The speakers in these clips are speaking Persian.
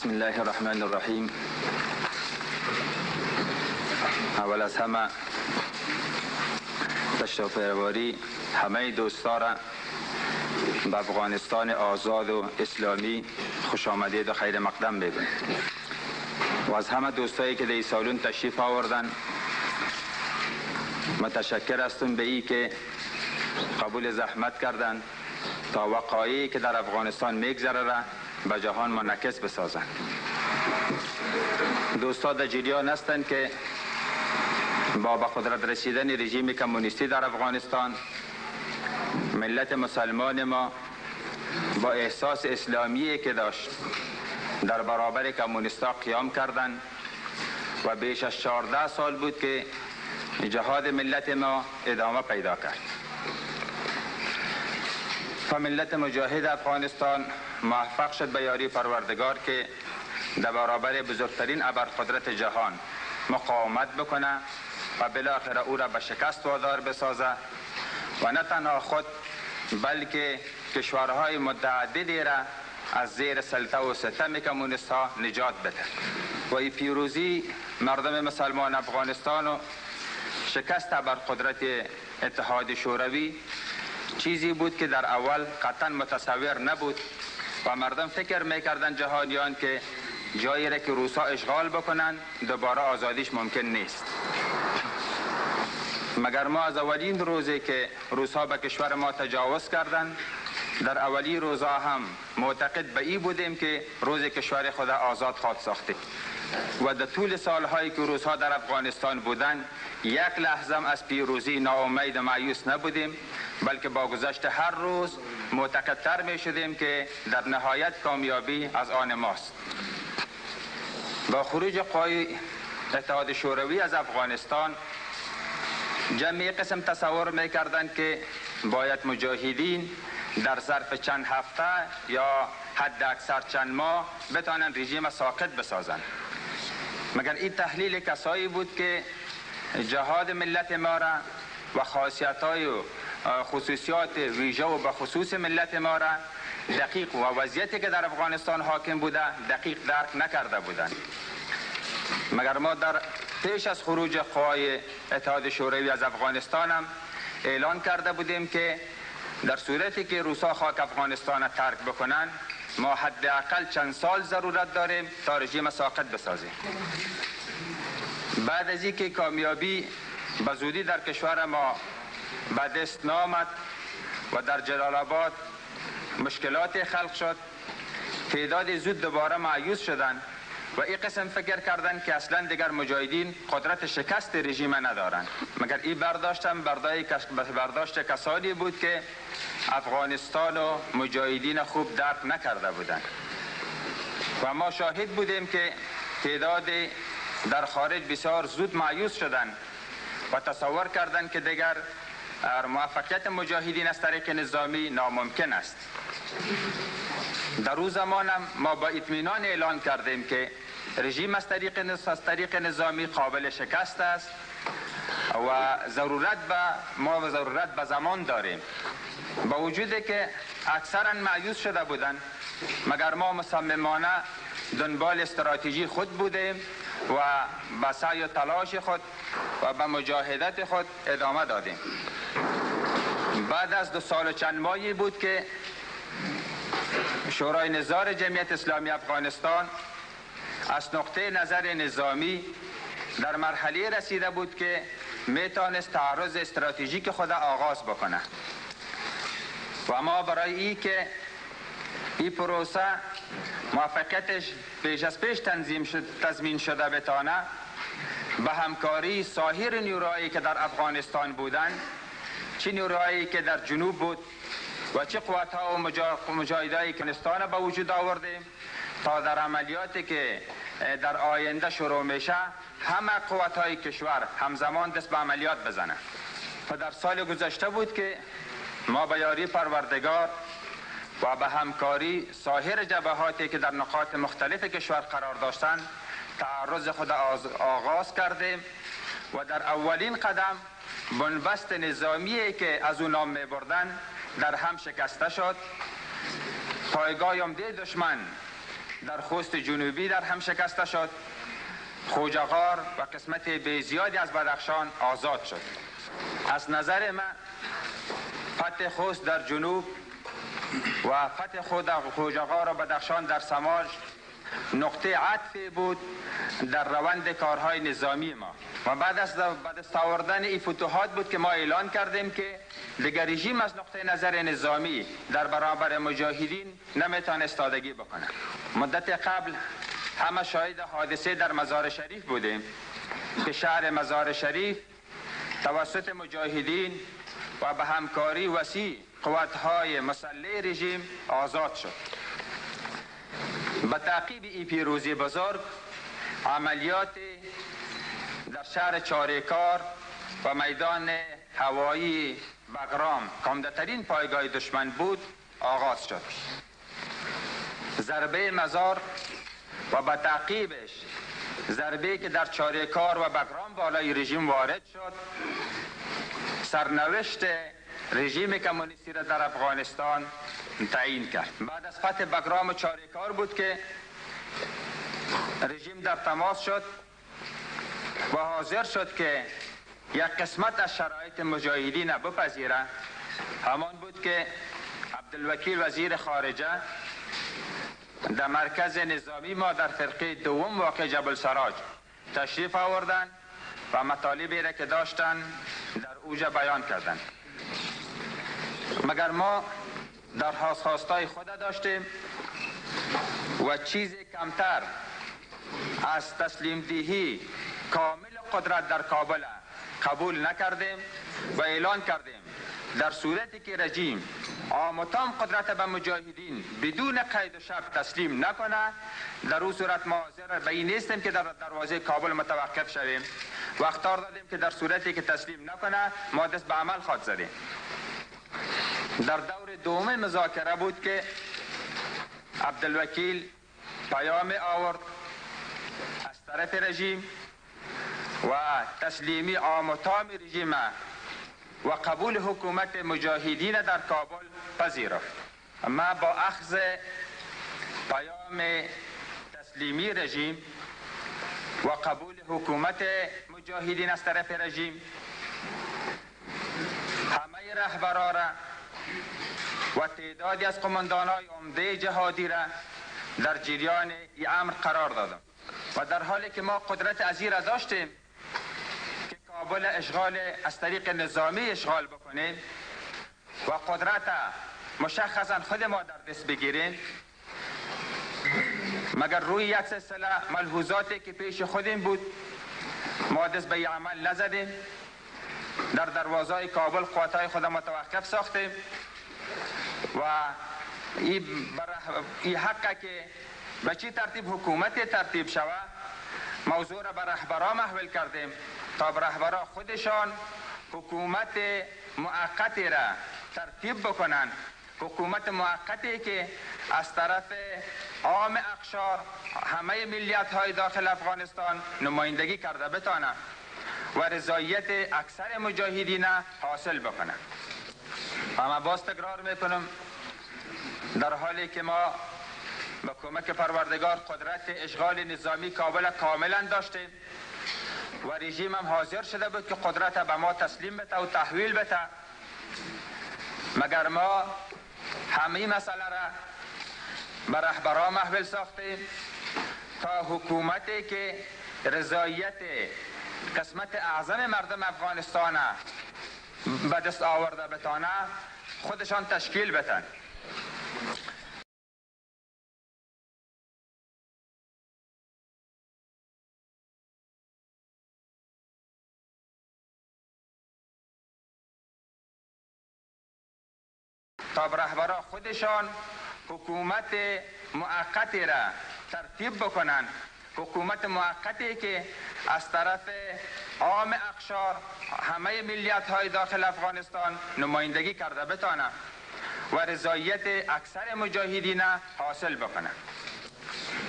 بسم الله الرحمن الرحیم. اول از همه تشریف آوری همه دوستا را به افغانستان آزاد و اسلامی خوش آمدید و خیر مقدم میگویم و از همه دوستایی که در این سالن تشریف آوردن متشکر هستم به ای که قبول زحمت کردند تا وقایعی که در افغانستان میگذره را به جهان منعکس بسازند. دوستا در جریان هستند که با به قدرت رسیدن رژیم کمونیستی در افغانستان ملت مسلمان ما با احساس اسلامی که داشت در برابر کمونیستا قیام کردند و بیش از 14 سال بود که جهاد ملت ما ادامه پیدا کرد و ملت مجاهد افغانستان موفق شد به یاری پروردگار که در برابر بزرگترین ابرقدرت جهان مقاومت بکنه و بالاخره او را به شکست وادار بسازه و نه تنها خود بلکه کشورهای متعددی را از زیر سلطه و ستم کمونیست ها نجات بده و این پیروزی مردم مسلمان افغانستان و شکست ابرقدرت اتحاد شوروی چیزی بود که در اول قطعا متصور نبود و مردم فکر میکردن جهانیان که جایی را که روسا اشغال بکنن دوباره آزادیش ممکن نیست. مگر ما از اولین روزی که روسا به کشور ما تجاوز کردند در اولی روزها هم معتقد به این بودیم که روز کشور خود آزاد خواهد ساختیم و در طول سالهایی که روسها در افغانستان بودند یک لحظه از پیروزی ناامید و مایوس نبودیم، بلکه با گذشت هر روز معتقدتر می شدیم که در نهایت کامیابی از آن ماست. با خروج قوای اتحاد شوروی از افغانستان جمعی قسم تصور میکردند که باید مجاهدین در ظرف چند هفته یا حد اکثر چند ماه بتوانند رژیم ساقط بسازند. مگر این تحلیل کسایی بود که جهاد ملت ما را و خاصیت‌های و خصوصیات ویژه و به خصوص ملت ما را دقیق و وضعیتی که در افغانستان حاکم بوده دقیق درک نکرده بودند. مگر ما در پیش از خروج قوای اتحاد شوروی از افغانستان هم اعلان کرده بودیم که در صورتی که روسا خاک افغانستان ترک بکنن ما حداقل چند سال ضرورت داریم تا رژیم ساقط بسازیم. بعد از اینکه کامیابی به زودی در کشور ما به دست نامد و در جلال آباد مشکلات خلق شد، تعداد زود دوباره مایوس شدند و این قسم فکر کردند که اصلا دیگر مجاهدین قدرت شکست رژیم ندارند. مگر این برداشت کسانی بود که افغانستان و مجاهدین خوب درک نکرده بودند و ما شاهد بودیم که تعداد در خارج بسیار زود مایوس شدند و تصور کردند که دیگر موفقیت مجاهدین از طریق نظامی ناممکن است. در او زمان هم ما با اطمینان اعلان کردیم که رژیم از طریق نظامی قابل شکست است و ضرورت به زمان داریم. با وجودی که اکثرا مایوس شده بودند مگر ما مصممانه دنبال استراتژی خود بودیم و به سعی و تلاش خود و به مجاهدت خود ادامه دادیم. بعد از 2 سال و چند ماهی بود که شورای نظار جمعیت اسلامی افغانستان از نقطه نظر نظامی در مرحله رسیده بود که میتونست تعرض استراتژیک خود آغاز بکنه و ما برای این که این پروسه موفقیتش پیش از پیش تضمین شده بتانه به همکاری سایر نیروهایی که در افغانستان بودند، چه نیروهایی که در جنوب بود و چه قوت‌ها و مجاهدای افغانستان به وجود آوردیم تا در عملیاتی که در آینده شروع میشه همه قوت‌های کشور همزمان دست به عملیات بزنه. و در سال گذشته بود که ما به یاری پروردگار و به همکاری سایر جبهاتی که در نقاط مختلف کشور قرار داشتند تعرض خود آغاز کردیم و در اولین قدم بنبست نظامی که از اون نام می بردن در هم شکسته شد. پایگاه عمده دشمن در خوست جنوبی در هم شکسته شد. خوجغار و قسمت بزیادی از بدخشان آزاد شد. از نظر من فتح خوست در جنوب و فتح خوجغار و بدخشان در شمال نقطه عطفی بود در روند کارهای نظامی ما و بعد از دست آوردن این فتوحات بود که ما اعلان کردیم که دیگر رژیم از نقطه نظر نظامی در برابر مجاهدین نمیتونه استادگی بکنه. مدت قبل همه شاهد حادثه در مزار شریف بودیم که شهر مزار شریف توسط مجاهدین و به همکاری وسیع قوت‌های مسلح رژیم آزاد شد. به تعقیب این پیروزی بزرگ عملیات در شهر چاریکار و میدان هوایی بغرام که عمده‌ترین پایگاه دشمن بود آغاز شد. ضربه مزار و به تعقیبش ضربه که در چاریکار و بغرام بالای رژیم وارد شد سرنوشت رژیم کمونیستی را در افغانستان تعیین کرد. بعد از فتح بغرام و چاریکار بود که رژیم در تماس شد و حاضر شد که یک قسمت از شرایط مجاهدین بپذیره. همان بود که عبدالوکیل وزیر خارجه در مرکز نظامی ما در فرقه دوم واقع جبل سراج تشریف آوردن و مطالبی را که داشتن در اوجه بیان کردند. مگر ما در خواستای خود داشتیم و چیز کمتر از تسلیم دهی کامل قدرت در کابل قبول نکردیم و اعلان کردیم در صورتی که رژیم آمتام قدرت به مجاهدین بدون قید و شرط تسلیم نکنه در اون صورت ما حاضر به این نیستیم که در دروازه کابل متوقف شویم و اخطار دادیم که در صورتی که تسلیم نکنه ما دست به عمل خواهد زدیم. در دور دوم مذاکره بود که عبدالوکیل پیام آورد از طرف رژیم و تسلیمی آمتام رژیم و قبول حکومت مجاهدین در کابل پذیرفت. ما با اخذ پیام تسلیمی رژیم و قبول حکومت مجاهدین از طرف رژیم همه رهبران را و تعدادی از قماندان‌های عمده جهادی را در جریان این امر قرار دادم و در حالی که ما قدرت ازی را داشتیم که کابل اشغال از طریق نظامی اشغال بکنیم و قدرت مشخصا خود ما در دست بگیریم، مگر روی یک سلسله ملحوظاتی که پیش خودیم بود ما دست به عمل نزدیم. در دروازه کابل قوتهای خود متوقف ساختیم و این حقه که به چی ترتیب حکومت ترتیب شود موضوع را به رهبران محول کردیم تا رهبران خودشان حکومت موقتی را ترتیب بکنند. حکومت موقتی که از طرف عام اقشار همه ملیت های داخل افغانستان نمایندگی کرده بتانه و رضایت اکثر مجاهدین حاصل بکنه. اما باز تکرار میکنم در حالی که ما با کمک پروردگار قدرت اشغال نظامی کابل کاملا داشتیم و رژیم هم حاضر شده بود که قدرت به ما تسلیم بده و تحویل بده، مگر ما همه مسئله را به رهبران محول ساختیم تا حکومتی که رضایت قسمت اعظم مردم افغانستان به دست آورده بتانه خودشان تشکیل بتن. تا رهبران خودشان حکومت موقتی را ترتیب بکنن، حکومت موقتی که از طرف عام اقشار همه ملیت های داخل افغانستان نمایندگی کرده بتانه و رضایت اکثر مجاهدین حاصل بکنه.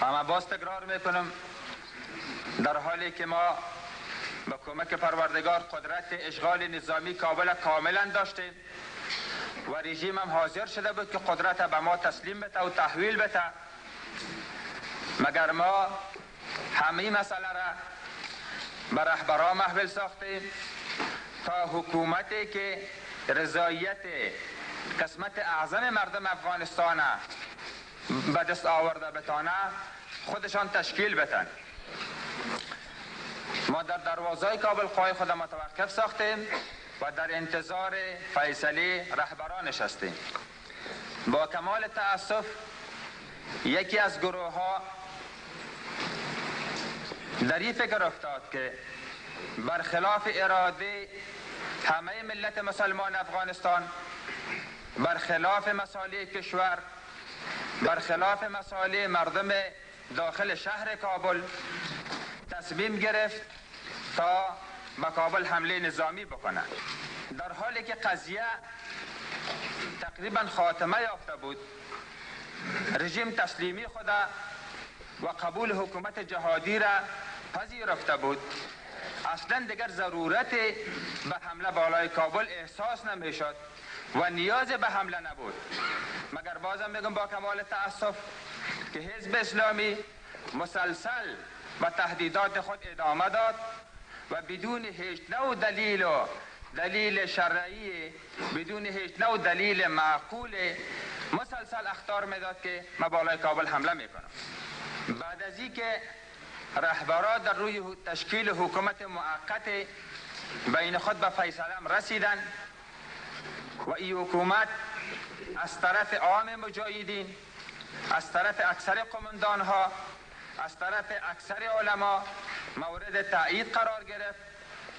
اما باز تکرار میکنم در حالی که ما با کمک پروردگار قدرت اشغال نظامی کابل کاملا داشتیم و رژیم هم حاضر شده بود که قدرت به ما تسلیم بده و تحویل بده، مگر ما همه مسئله را به رهبران محول ساختیم تا حکومتی که رضایت قسمت اعظم مردم افغانستان به دست آورده بتانه خودشان تشکیل بتن. ما در دروازه کابل قای خود متوقف ساختیم و در انتظار فیصله رهبران نشستیم. با کمال تأسف یکی از گروه ها در این فکر افتاد که برخلاف اراده همه ملت مسلمان افغانستان، برخلاف مصالح کشور، برخلاف مصالح مردم داخل شهر کابل تصمیم گرفت تا به کابل حمله نظامی بکنه، در حالی که قضیه تقریبا خاتمه یافته بود. رژیم تسلیمی خود و قبول حکومت جهادی را پذیرفته بود. اصلا دیگر ضرورت به حمله بالای کابل احساس نمیشد و نیاز به حمله نبود. مگر بازم میگم با کمال تأسف که حزب اسلامی مسلسل به تهدیدات خود ادامه داد و بدون هیچ نوع دلیل شرعی، بدون هیچ نوع دلیل معقول مسلسل اخطار میداد که ما بالای کابل حمله میکنم. بعد از این که رهبران در روی تشکیل حکومت موقت بین خود به فیصله رسیدن و این حکومت از طرف عام مجاهدین، از طرف اکثر قماندان ها، از طرف اکثر علما مورد تایید قرار گرفت.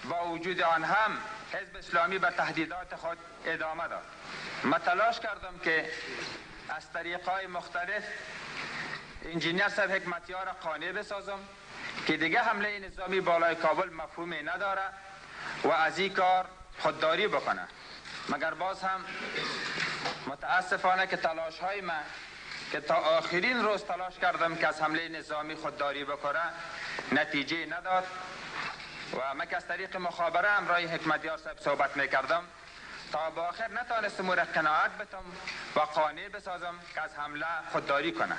با وجود آن هم حزب اسلامی به تهدیدات خود ادامه داد. من تلاش کردم که از طریقهای مختلف انجینیر صاحب حکمتیار را قانع بسازم که دیگه حمله نظامی بالای کابل مفهومی نداره و از این کار خودداری بکنه. مگر باز هم متاسفانه که تلاش های من که تا آخرین روز تلاش کردم که از حمله نظامی خودداری بکنه نتیجه نداد و من که از طریق مخابره همراه حکمتیار صاحب صحبت میکردم تا با آخر نتانستم او را قناعت بتم و قانع بسازم که از حمله خودداری کنه.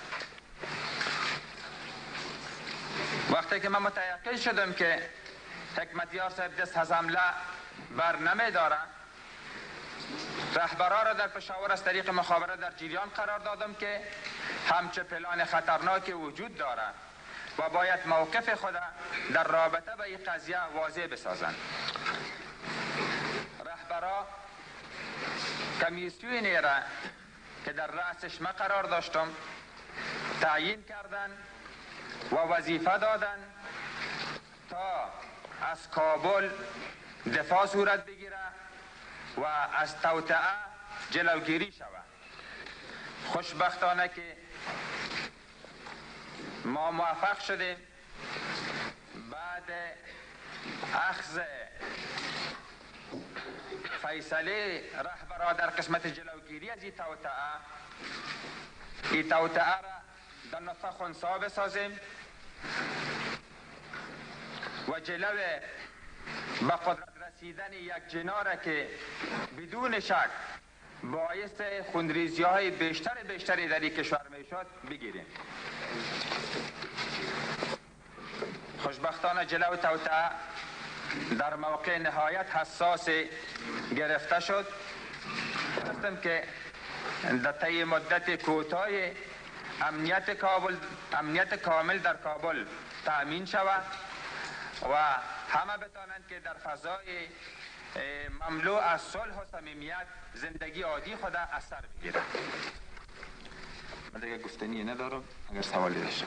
وقتی که من متیقن شدم که حکمتیار صاحب دست از حمله بر نمیداره، رهبران را در پشاور از طریق مخابره در جریان قرار دادم که همچه پلان خطرناکی وجود داره و باید موقف خود در رابطه با این قضیه واضح بسازند. رهبران کمیسیونی را که در رأسش من قرار داشتم تعیین کردند و وظیفه دادند تا از کابل دفاع صورت بگیره و از توطئه جلوگیری شود. خوشبختانه که ما موفق شدیم بعد اخذ فیصله رهبران در قسمت جلوگیری از این توطئه را در نطفه خنثی بسازیم و جلو به قدرت رسیدن یک جناه که بدون شک باعث خونریزی های بیشتری در این کشور میشد بگیریم. خوشبختانه جلو توطئه در موقع نهایت حساس گرفته شد. گفتم که در طی مدت کوتاه امنیت کامل در کابل تأمین شود و همه بتانند که در فضای مملو از صلح و صمیمیت زندگی عادی خود اثر بگیرد. من دیگه گفتنی ندارم، اگر سوالی داشته